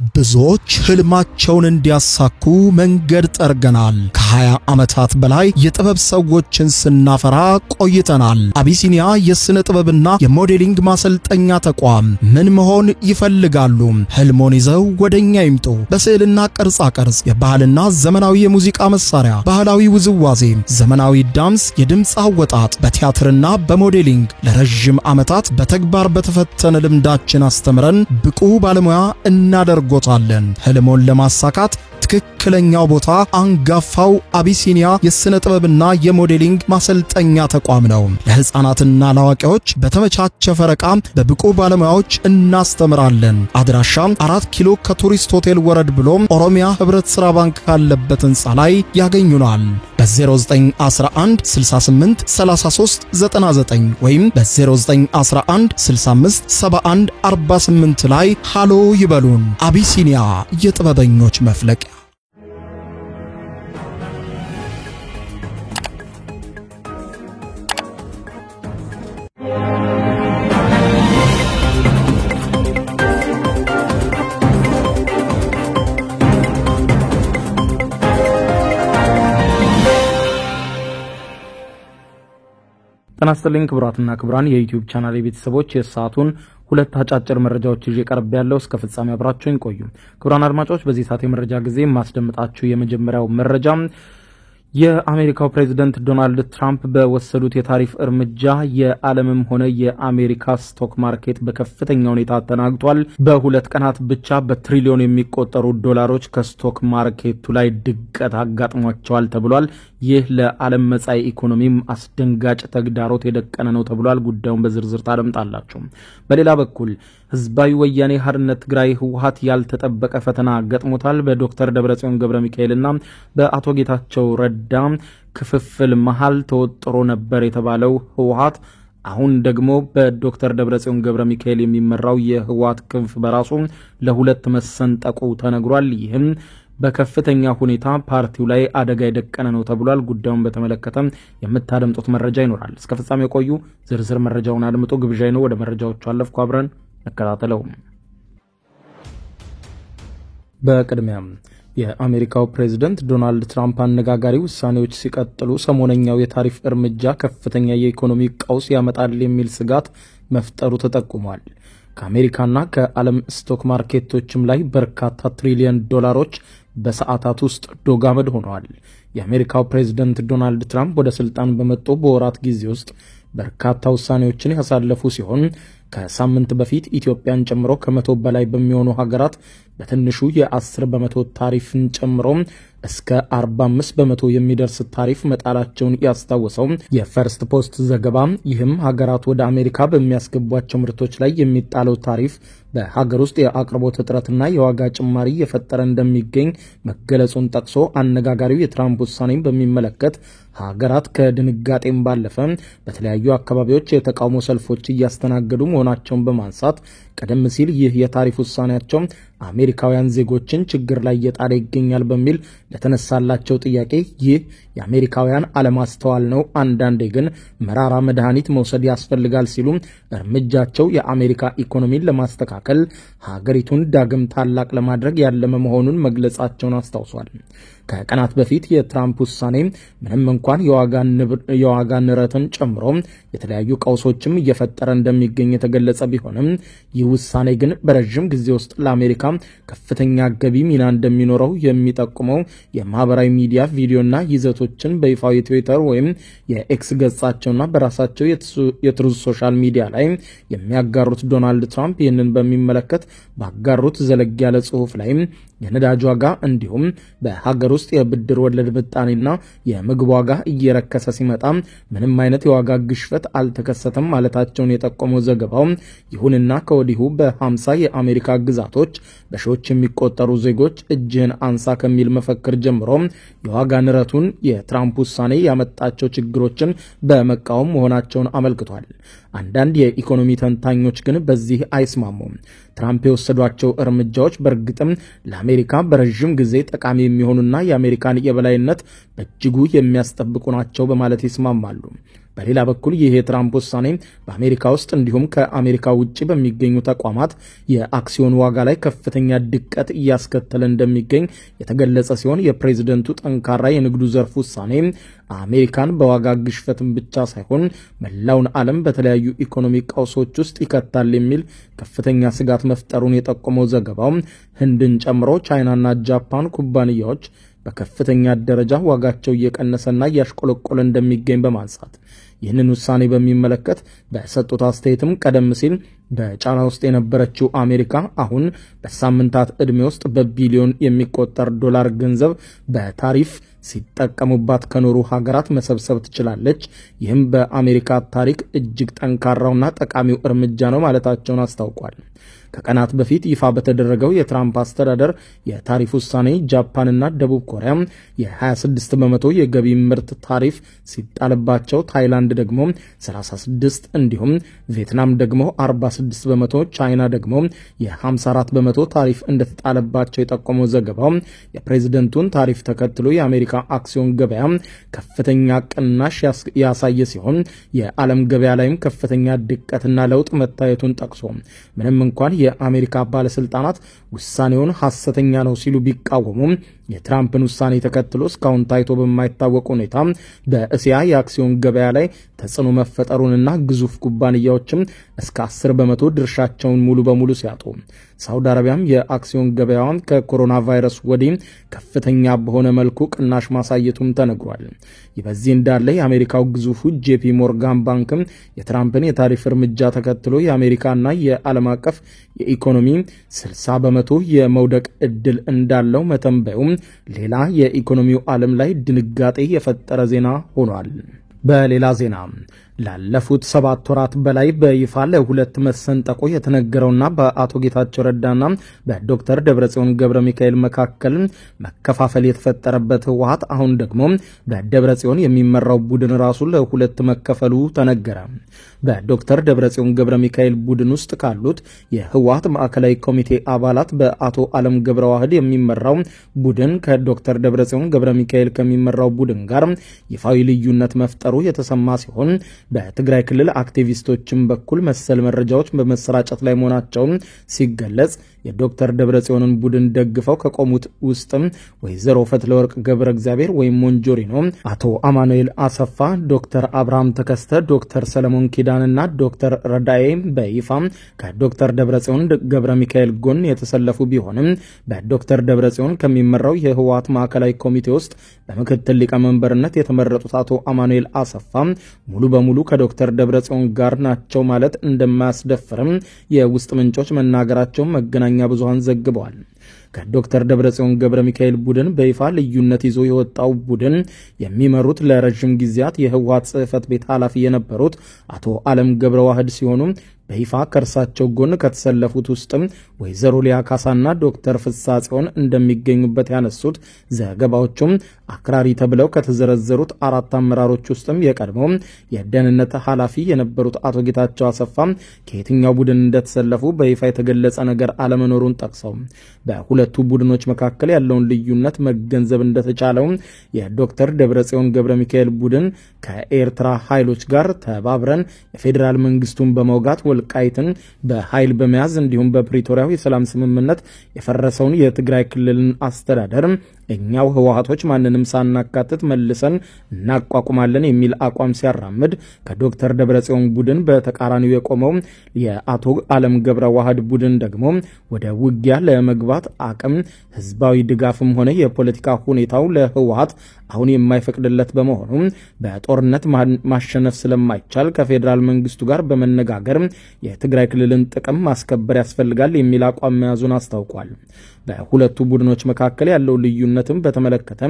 ብዙዎች ህልማቸውን እንዲያሳኩ መንገድ ጠርገናል። ከ20 ዓመታት በላይ የጥበብ ሰዎችን ስናፈራ ቆይተናል። አቢሲኒያ የስነ ጥበብና የሞዴሊንግ ማሰልጠኛ ተቋም ምን መሆን ይፈልጋሉ? ህልሞን ይዘው ወደኛ ይምጡ። በስዕልና ቅርጻ ቅርጽ፣ የባህልና ዘመናዊ የሙዚቃ መሳሪያ፣ ባህላዊ ውዝዋዜ፣ ዘመናዊ ዳንስ፣ የድምጽ አወጣጥ፣ በቲያትርና በሞዴሊንግ ለረጅም ዓመታት በተግባር በተፈተነ ልምዳችን አስተምረን ብቁ ባለሙያ እናደርጋለን። ህልሞን ለማሳካት ትክክለኛው ቦታ አንጋፋው አቢሲኒያ የስነ ጥበብና የሞዴሊንግ ማሰልጠኛ ተቋም ነው። ለህፃናትና ለአዋቂዎች በተመቻቸ ፈረቃ በብቁ ባለሙያዎች እናስተምራለን። አድራሻ 4 ኪሎ ከቱሪስት ሆቴል ወረድ ብሎ ኦሮሚያ ህብረት ሥራ ባንክ ካለበት ህንጻ ላይ ያገኙናል። በ0911 68 33 99 ወይም በ0911 65 71 48 ላይ ሃሎ ይበሉን። አቢሲኒያ የጥበበኞች መፍለቂያ። ተናስተልኝ ክብራትና ክብራን የዩቲዩብ ቻናል ቤተሰቦች የሰዓቱን ሁለት አጫጭር መረጃዎች ይዤ ቀርብ ያለው እስከ ፍጻሜ አብራችሁኝ ቆዩ። ክብራን አድማጮች በዚህ ሰዓት የመረጃ ጊዜ ማስደምጣችሁ የመጀመሪያው መረጃ የአሜሪካው ፕሬዝዳንት ዶናልድ ትራምፕ በወሰዱት የታሪፍ እርምጃ የዓለምም ሆነ የአሜሪካ ስቶክ ማርኬት በከፍተኛ ሁኔታ ተናግቷል። በሁለት ቀናት ብቻ በትሪሊዮን የሚቆጠሩ ዶላሮች ከስቶክ ማርኬቱ ላይ ድቀት አጋጥሟቸዋል ተብሏል። ይህ ለዓለም መጻኢ ኢኮኖሚም አስደንጋጭ ተግዳሮት የደቀነ ነው ተብሏል። ጉዳዩን በዝርዝር ታደምጣላችሁ። በሌላ በኩል ህዝባዊ ወያኔ ሓርነት ትግራይ ህወሓት ያልተጠበቀ ፈተና ገጥሞታል። በዶክተር ደብረጽዮን ገብረ ሚካኤልና በአቶ ጌታቸው ረዳ ክፍፍል መሃል ተወጥሮ ነበር የተባለው ህወሓት አሁን ደግሞ በዶክተር ደብረጽዮን ገብረ ሚካኤል የሚመራው የህወሓት ክንፍ በራሱ ለሁለት መሰንጠቁ ተነግሯል። ይህም በከፍተኛ ሁኔታ ፓርቲው ላይ አደጋ የደቀነ ነው ተብሏል። ጉዳዩን በተመለከተ የምታደምጡት መረጃ ይኖራል። እስከ ፍጻሜው ቆዩ። ዝርዝር መረጃውን አድምጡ ግብዣይ ነው። ወደ መረጃዎቹ አለፍኩ። አብረን ነከታተለው። በቅድሚያም የአሜሪካው ፕሬዝዳንት ዶናልድ ትራምፕ አነጋጋሪ ውሳኔዎች ሲቀጥሉ ሰሞነኛው የታሪፍ እርምጃ ከፍተኛ የኢኮኖሚ ቀውስ ያመጣል የሚል ስጋት መፍጠሩ ተጠቁሟል። ከአሜሪካና ከዓለም ስቶክ ማርኬቶችም ላይ በርካታ ትሪሊዮን ዶላሮች በሰዓታት ውስጥ ዶጋመድ ሆነዋል። የአሜሪካው ፕሬዝዳንት ዶናልድ ትራምፕ ወደ ስልጣን በመጡ በወራት ጊዜ ውስጥ በርካታ ውሳኔዎችን ያሳለፉ ሲሆን ከሳምንት በፊት ኢትዮጵያን ጨምሮ ከ100 በላይ በሚሆኑ ሀገራት በትንሹ የ10% ታሪፍን ጨምሮ እስከ 45% የሚደርስ ታሪፍ መጣላቸውን ያስታወሰው የፈርስት ፖስት ዘገባ ይህም ሀገራት ወደ አሜሪካ በሚያስገቧቸው ምርቶች ላይ የሚጣለው ታሪፍ በሀገር ውስጥ የአቅርቦት እጥረትና የዋጋ ጭማሪ የፈጠረ እንደሚገኝ መገለጹን ጠቅሶ አነጋጋሪው የትራምፕ ውሳኔን በሚመለከት ሀገራት ከድንጋጤም ባለፈ በተለያዩ አካባቢዎች የተቃውሞ ሰልፎች እያስተናገዱ መሆናቸውን በማንሳት ቀደም ሲል ይህ የታሪፍ ውሳኔያቸው አሜሪካውያን ዜጎችን ችግር ላይ እየጣለ ይገኛል በሚል ለተነሳላቸው ጥያቄ ይህ የአሜሪካውያን አለማስተዋል ነው፣ አንዳንዴ ግን መራራ መድኃኒት መውሰድ ያስፈልጋል ሲሉ እርምጃቸው የአሜሪካ ኢኮኖሚን ለማስተካከል ሀገሪቱን ዳግም ታላቅ ለማድረግ ያለመ መሆኑን መግለጻቸውን አስታውሷል። ከቀናት በፊት የትራምፕ ውሳኔ ምንም እንኳን የዋጋ ንረትን ጨምሮ የተለያዩ ቀውሶችም እየፈጠረ እንደሚገኝ የተገለጸ ቢሆንም ይህ ውሳኔ ግን በረጅም ጊዜ ውስጥ ለአሜሪካ ከፍተኛ ገቢ ሚና እንደሚኖረው የሚጠቁመው የማህበራዊ ሚዲያ ቪዲዮና ይዘቶችን በይፋዊ ትዊተር ወይም የኤክስ ገጻቸውና በራሳቸው የትሩዝ ሶሻል ሚዲያ ላይ የሚያጋሩት ዶናልድ ትራምፕ ይህንን በሚመለከት ባጋሩት ዘለግ ያለ ጽሑፍ ላይ የነዳጅ ዋጋ እንዲሁም በሀገር ውስጥ የብድር ወለድ ምጣኔና የምግብ ዋጋ እየረከሰ ሲመጣ ምንም አይነት የዋጋ ግሽፈት አልተከሰተም ማለታቸውን የጠቆመው ዘገባው ይሁንና ከወዲሁ በ50 የአሜሪካ ግዛቶች በሺዎች የሚቆጠሩ ዜጎች እጅህን አንሳ ከሚል መፈክር ጀምሮ የዋጋ ንረቱን የትራምፕ ውሳኔ ያመጣቸው ችግሮችን በመቃወም መሆናቸውን አመልክቷል። አንዳንድ የኢኮኖሚ ተንታኞች ግን በዚህ አይስማሙም። ትራምፕ የወሰዷቸው እርምጃዎች በእርግጥም ለአሜሪካ በረጅም ጊዜ ጠቃሚ የሚሆኑና የአሜሪካን የበላይነት በእጅጉ የሚያስጠብቁ ናቸው በማለት ይስማማሉ። በሌላ በኩል ይህ የትራምፕ ውሳኔ በአሜሪካ ውስጥ እንዲሁም ከአሜሪካ ውጭ በሚገኙ ተቋማት የአክሲዮን ዋጋ ላይ ከፍተኛ ድቀት እያስከተለ እንደሚገኝ የተገለጸ ሲሆን የፕሬዝደንቱ ጠንካራ የንግዱ ዘርፍ ውሳኔ አሜሪካን በዋጋ ግሽፈትን ብቻ ሳይሆን መላውን ዓለም በተለያዩ ኢኮኖሚ ቀውሶች ውስጥ ይከታል የሚል ከፍተኛ ስጋት መፍጠሩን የጠቆመው ዘገባው ህንድን ጨምሮ ቻይናና ጃፓን ኩባንያዎች በከፍተኛ ደረጃ ዋጋቸው እየቀነሰና እያሽቆለቆለ እንደሚገኝ በማንሳት ይህንን ውሳኔ በሚመለከት በሰጡት አስተያየትም ቀደም ሲል በጫና ውስጥ የነበረችው አሜሪካ አሁን በሳምንታት ዕድሜ ውስጥ በቢሊዮን የሚቆጠር ዶላር ገንዘብ በታሪፍ ሲጠቀሙባት ከኖሩ ሀገራት መሰብሰብ ትችላለች። ይህም በአሜሪካ ታሪክ እጅግ ጠንካራውና ጠቃሚው እርምጃ ነው ማለታቸውን አስታውቋል። ከቀናት በፊት ይፋ በተደረገው የትራምፕ አስተዳደር የታሪፍ ውሳኔ ጃፓንና ደቡብ ኮሪያ የ26 በመቶ የገቢ ምርት ታሪፍ ሲጣልባቸው፣ ታይላንድ ደግሞ 36 እንዲሁም ቪየትናም ደግሞ 46 በመቶ፣ ቻይና ደግሞ የ54 በመቶ ታሪፍ እንደተጣለባቸው የጠቆመው ዘገባው የፕሬዝደንቱን ታሪፍ ተከትሎ የአሜሪካ አክሲዮን ገበያ ከፍተኛ ቅናሽ ያሳየ ሲሆን የዓለም ገበያ ላይም ከፍተኛ ድቀትና ለውጥ መታየቱን ጠቅሶ ምንም እንኳን የአሜሪካ ባለስልጣናት ውሳኔውን ሐሰተኛ ነው ሲሉ ቢቃወሙም የትራምፕን ውሳኔ ተከትሎ እስካሁን ታይቶ በማይታወቅ ሁኔታ በእስያ የአክሲዮን ገበያ ላይ ተጽዕኖ መፈጠሩንና ግዙፍ ኩባንያዎችም እስከ 10 በመቶ ድርሻቸውን ሙሉ በሙሉ ሲያጡ፣ ሳውዲ አረቢያም የአክሲዮን ገበያዋን ከኮሮና ቫይረስ ወዲህ ከፍተኛ በሆነ መልኩ ቅናሽ ማሳየቱም ተነግሯል። ይህ በዚህ እንዳለ የአሜሪካው ግዙፉ ጄፒ ሞርጋን ባንክም የትራምፕን የታሪፍ እርምጃ ተከትሎ የአሜሪካና የዓለም አቀፍ የኢኮኖሚ 60 በመቶ የመውደቅ ዕድል እንዳለው መተንበዩም ሌላ የኢኮኖሚው ዓለም ላይ ድንጋጤ የፈጠረ ዜና ሆኗል። በሌላ ዜና ላለፉት 7 ወራት በላይ በይፋ ለሁለት መሰንጠቁ የተነገረውና በአቶ ጌታቸው ረዳና በዶክተር ደብረጽዮን ገብረ ሚካኤል መካከል መከፋፈል የተፈጠረበት ህወሓት አሁን ደግሞ በደብረጽዮን የሚመራው ቡድን ራሱ ለሁለት መከፈሉ ተነገረ። በዶክተር ደብረጽዮን ገብረ ሚካኤል ቡድን ውስጥ ካሉት የህወሓት ማዕከላዊ ኮሚቴ አባላት በአቶ አለም ገብረ ዋህድ የሚመራው ቡድን ከዶክተር ደብረጽዮን ገብረ ሚካኤል ከሚመራው ቡድን ጋር ይፋዊ ልዩነት መፍጠሩ የተሰማ ሲሆን በትግራይ ክልል አክቲቪስቶችም በኩል መሰል መረጃዎች በመሰራጨት ላይ መሆናቸውን ሲገለጽ የዶክተር ደብረጽዮንን ቡድን ደግፈው ከቆሙት ውስጥም ወይዘሮ ፈትለወርቅ ገብረ እግዚአብሔር ወይም ሞንጆሪኖ፣ አቶ አማኑኤል አሰፋ፣ ዶክተር አብርሃም ተከስተ፣ ዶክተር ሰለሞን ኪዳንና ዶክተር ረዳኤ በይፋ ከዶክተር ደብረጽዮን ገብረ ሚካኤል ጎን የተሰለፉ ቢሆንም በዶክተር ደብረጽዮን ከሚመራው የህወሓት ማዕከላዊ ኮሚቴ ውስጥ በምክትል ሊቀመንበርነት የተመረጡት አቶ አማኑኤል አሰፋ ሙሉ በሙሉ ከዶክተር ደብረጽዮን ጋር ናቸው ማለት እንደማያስደፍርም የውስጥ ምንጮች መናገራቸው መገናኛ ብዙሃን ዘግበዋል። ከዶክተር ደብረጽዮን ገብረ ሚካኤል ቡድን በይፋ ልዩነት ይዞ የወጣው ቡድን የሚመሩት ለረጅም ጊዜያት የህወሓት ጽህፈት ቤት ኃላፊ የነበሩት አቶ አለም ገብረ ዋህድ ሲሆኑ በይፋ ከእርሳቸው ጎን ከተሰለፉት ውስጥም ወይዘሮ ሊያ ካሳና ዶክተር ፍሳጽዮን እንደሚገኙበት ያነሱት ዘገባዎቹም አክራሪ ተብለው ከተዘረዘሩት 4 አመራሮች ውስጥም የቀድሞው የደህንነት ኃላፊ የነበሩት አቶ ጌታቸው አሰፋ ከየትኛው ቡድን እንደተሰለፉ በይፋ የተገለጸ ነገር አለመኖሩን ጠቅሰው በሁለቱ ቡድኖች መካከል ያለውን ልዩነት መገንዘብ እንደተቻለው የዶክተር ደብረጽዮን ገብረ ሚካኤል ቡድን ከኤርትራ ኃይሎች ጋር ተባብረን የፌዴራል መንግስቱን በመውጋት ወልቃይትን በኃይል በመያዝ እንዲሁም በፕሪቶሪያው የሰላም ስምምነት የፈረሰውን የትግራይ ክልልን አስተዳደር እኛው ህወሓቶች ማንንም ሳናካትት መልሰን እናቋቁማለን የሚል አቋም ሲያራምድ ከዶክተር ደብረጽዮን ቡድን በተቃራኒው የቆመው የአቶ አለም ገብረ ዋህድ ቡድን ደግሞ ወደ ውጊያ ለመግባት አቅም፣ ህዝባዊ ድጋፍም ሆነ የፖለቲካ ሁኔታው ለህወሓት አሁን የማይፈቅድለት በመሆኑ በጦርነት ማሸነፍ ስለማይቻል ከፌዴራል መንግስቱ ጋር በመነጋገር የትግራይ ክልልን ጥቅም ማስከበር ያስፈልጋል የሚል አቋም መያዙን አስታውቋል። በሁለቱ ቡድኖች መካከል ያለው ልዩነትም በተመለከተ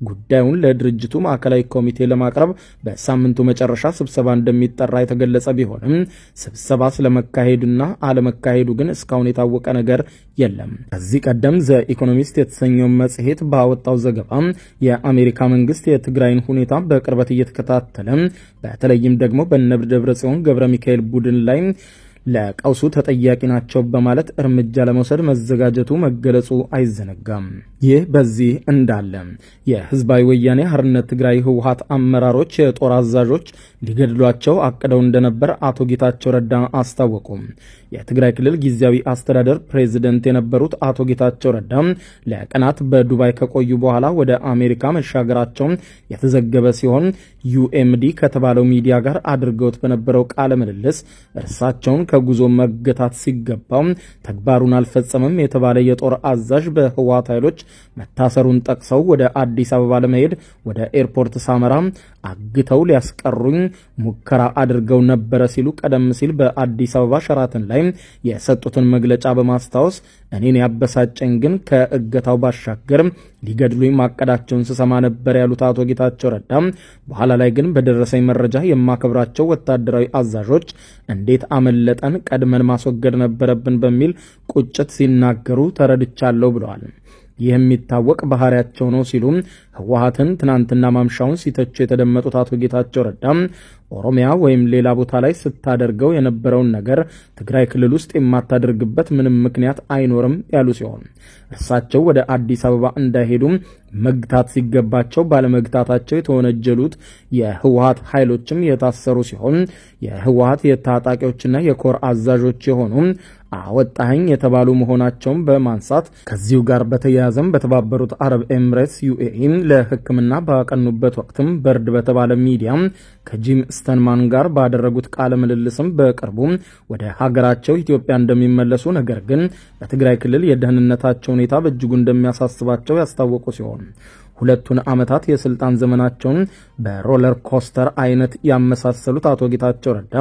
ጉዳዩን ለድርጅቱ ማዕከላዊ ኮሚቴ ለማቅረብ በሳምንቱ መጨረሻ ስብሰባ እንደሚጠራ የተገለጸ ቢሆንም ስብሰባ ስለመካሄዱና አለመካሄዱ ግን እስካሁን የታወቀ ነገር የለም። ከዚህ ቀደም ዘ ኢኮኖሚስት የተሰኘው መጽሔት ባወጣው ዘገባ የአሜሪካ መንግስት የትግራይን ሁኔታ በቅርበት እየተከታተለ በተለይም ደግሞ በደብረጽዮን ገብረ ሚካኤል ቡድን ላይ ለቀውሱ ተጠያቂ ናቸው በማለት እርምጃ ለመውሰድ መዘጋጀቱ መገለጹ አይዘነጋም። ይህ በዚህ እንዳለ የህዝባዊ ወያኔ ሓርነት ትግራይ ህወሓት አመራሮች የጦር አዛዦች ሊገድሏቸው አቅደው እንደነበር አቶ ጌታቸው ረዳ አስታወቁ። የትግራይ ክልል ጊዜያዊ አስተዳደር ፕሬዝዳንት የነበሩት አቶ ጌታቸው ረዳ ለቀናት በዱባይ ከቆዩ በኋላ ወደ አሜሪካ መሻገራቸው የተዘገበ ሲሆን ዩኤምዲ ከተባለው ሚዲያ ጋር አድርገውት በነበረው ቃለ ምልልስ እርሳቸውን ከጉዞ መገታት ሲገባው ተግባሩን አልፈጸመም የተባለ የጦር አዛዥ በህወሓት ኃይሎች መታሰሩን ጠቅሰው ወደ አዲስ አበባ ለመሄድ ወደ ኤርፖርት ሳመራ አግተው ሊያስቀሩኝ ሙከራ አድርገው ነበር ሲሉ ቀደም ሲል በአዲስ አበባ ሸራተን ላይ የሰጡትን መግለጫ በማስታወስ እኔን ያበሳጨኝ ግን ከእገታው ባሻገር ሊገድሉኝ ማቀዳቸውን ስሰማ ነበር ያሉት አቶ ጌታቸው ረዳ በኋላ ላይ ግን በደረሰኝ መረጃ የማከብራቸው ወታደራዊ አዛዦች እንዴት አመለጠን ቀድመን ማስወገድ ነበረብን በሚል ቁጭት ሲናገሩ ተረድቻለሁ ብለዋል። የሚታወቅ ባህሪያቸው ነው ሲሉ ህወሓትን ትናንትና ማምሻውን ሲተቹ የተደመጡት አቶ ጌታቸው ረዳ ኦሮሚያ ወይም ሌላ ቦታ ላይ ስታደርገው የነበረውን ነገር ትግራይ ክልል ውስጥ የማታደርግበት ምንም ምክንያት አይኖርም ያሉ ሲሆን እርሳቸው ወደ አዲስ አበባ እንዳይሄዱ መግታት ሲገባቸው ባለመግታታቸው የተወነጀሉት የህወሓት ኃይሎችም የታሰሩ ሲሆን የህወሓት የታጣቂዎችና የኮር አዛዦች የሆኑ አወጣኝ የተባሉ መሆናቸውን በማንሳት ከዚሁ ጋር በተያያዘም በተባበሩት አረብ ኤምሬትስ ዩኤኢ ለህክምና ባቀኑበት ወቅትም በርድ በተባለ ሚዲያ ከጂም ስተንማን ጋር ባደረጉት ቃለ ምልልስም በቅርቡ ወደ ሀገራቸው ኢትዮጵያ እንደሚመለሱ ነገር ግን በትግራይ ክልል የደህንነታቸው ሁኔታ በእጅጉ እንደሚያሳስባቸው ያስታወቁ ሲሆን ሁለቱን አመታት የስልጣን ዘመናቸውን በሮለር ኮስተር አይነት ያመሳሰሉት አቶ ጌታቸው ረዳ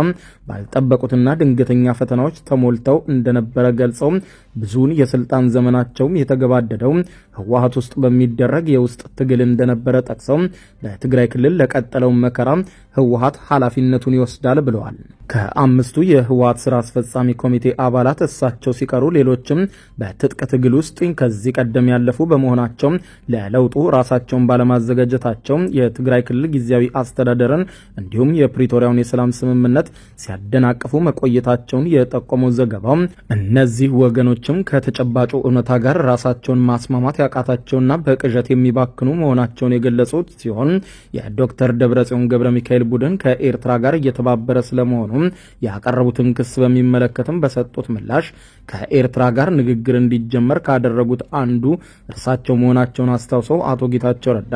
ባልጠበቁትና ድንገተኛ ፈተናዎች ተሞልተው እንደነበረ ገልጸው ብዙውን የስልጣን ዘመናቸው የተገባደደው ህወሓት ውስጥ በሚደረግ የውስጥ ትግል እንደነበረ ጠቅሰው በትግራይ ክልል ለቀጠለው መከራ ህወሓት ኃላፊነቱን ይወስዳል ብለዋል። ከአምስቱ የህወሓት ስራ አስፈጻሚ ኮሚቴ አባላት እሳቸው ሲቀሩ ሌሎችም በትጥቅ ትግል ውስጥ ከዚህ ቀደም ያለፉ በመሆናቸው ለለውጡ ራሳቸውን ባለማዘጋጀታቸው የትግራይ ክልል ጊዜያዊ አስተዳደርን እንዲሁም የፕሪቶሪያውን የሰላም ስምምነት ሲያደናቅፉ መቆየታቸውን የጠቆመው ዘገባው እነዚህ ወገኖችም ከተጨባጩ እውነታ ጋር ራሳቸውን ማስማማት ያቃታቸውና በቅዠት የሚባክኑ መሆናቸውን የገለጹት ሲሆን የዶክተር ደብረጽዮን ገብረ ሚካኤል ቡድን ከኤርትራ ጋር እየተባበረ ስለመሆኑ ያቀረቡትን ክስ በሚመለከትም በሰጡት ምላሽ ከኤርትራ ጋር ንግግር እንዲጀመር ካደረጉት አንዱ እርሳቸው መሆናቸውን አስታውሰው አቶ ጌታቸው ረዳ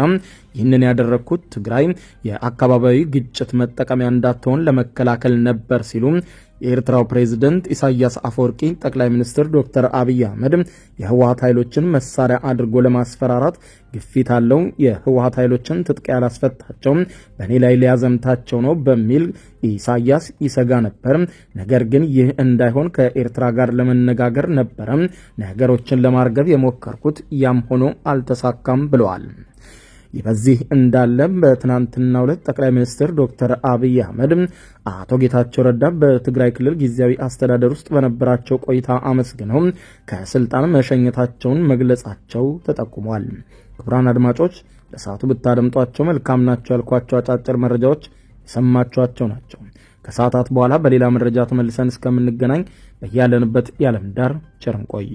ይህንን ያደረኩት ትግራይ የአካባቢያዊ ግጭት መጠቀሚያ እንዳትሆን ለመከላከል ነበር ሲሉ የኤርትራው ፕሬዝዳንት ኢሳያስ አፈወርቂ ጠቅላይ ሚኒስትር ዶክተር አብይ አህመድ የህወሓት ኃይሎችን መሳሪያ አድርጎ ለማስፈራራት ግፊት አለው የህወሓት ኃይሎችን ትጥቅ ያላስፈታቸው በኔ ላይ ሊያዘምታቸው ነው በሚል ኢሳያስ ይሰጋ ነበር። ነገር ግን ይህ እንዳይሆን ከኤርትራ ጋር ለመነጋገር ነበር ነገሮችን ለማርገብ የሞከርኩት ያም ሆኖ አልተሳካም ብለዋል። በዚህ እንዳለ በትናንትናው ዕለት ጠቅላይ ሚኒስትር ዶክተር አብይ አህመድ አቶ ጌታቸው ረዳ በትግራይ ክልል ጊዜያዊ አስተዳደር ውስጥ በነበራቸው ቆይታ አመስግነው ከስልጣን መሸኘታቸውን መግለጻቸው ተጠቁሟል። ክቡራን አድማጮች ለሰዓቱ ብታደምጧቸው መልካም ናቸው ያልኳቸው አጫጭር መረጃዎች የሰማችኋቸው ናቸው። ከሰዓታት በኋላ በሌላ መረጃ ተመልሰን እስከምንገናኝ በያለንበት የዓለም ዳር ቸር እንቆይ።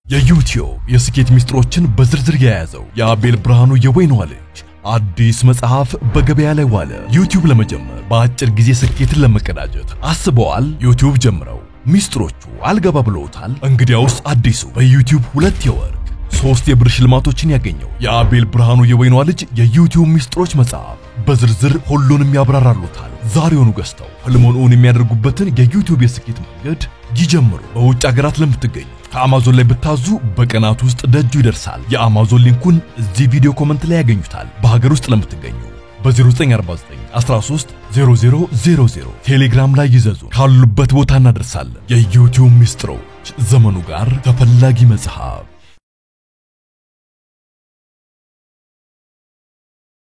የዩቲዩብ የስኬት ሚስጥሮችን በዝርዝር የያዘው የአቤል ብርሃኑ የወይኗ ልጅ አዲስ መጽሐፍ በገበያ ላይ ዋለ። ዩቲዩብ ለመጀመር በአጭር ጊዜ ስኬትን ለመቀዳጀት አስበዋል? ዩቲዩብ ጀምረው ሚስጥሮቹ አልገባ ብለውታል? እንግዲያውስ አዲሱ በዩቲዩብ 2 የወርቅ 3 የብር ሽልማቶችን ያገኘው የአቤል ብርሃኑ የወይኗ ልጅ የዩቲዩብ ሚስጥሮች መጽሐፍ በዝርዝር ሁሉንም ያብራራሉታል። ዛሬውኑ ገዝተው ህልሞን እውን የሚያደርጉበትን የዩቲዩብ የስኬት መንገድ ይጀምሩ። በውጭ ሀገራት ለምትገኙ ከአማዞን ላይ ብታዙ በቀናት ውስጥ ደጁ ይደርሳል። የአማዞን ሊንኩን እዚህ ቪዲዮ ኮሜንት ላይ ያገኙታል። በሀገር ውስጥ ለምትገኙ በ0949 13 0000 ቴሌግራም ላይ ይዘዙ። ካሉበት ቦታ እናደርሳለን። የዩቲዩብ ሚስጥሮች ዘመኑ ጋር ተፈላጊ መጽሐፍ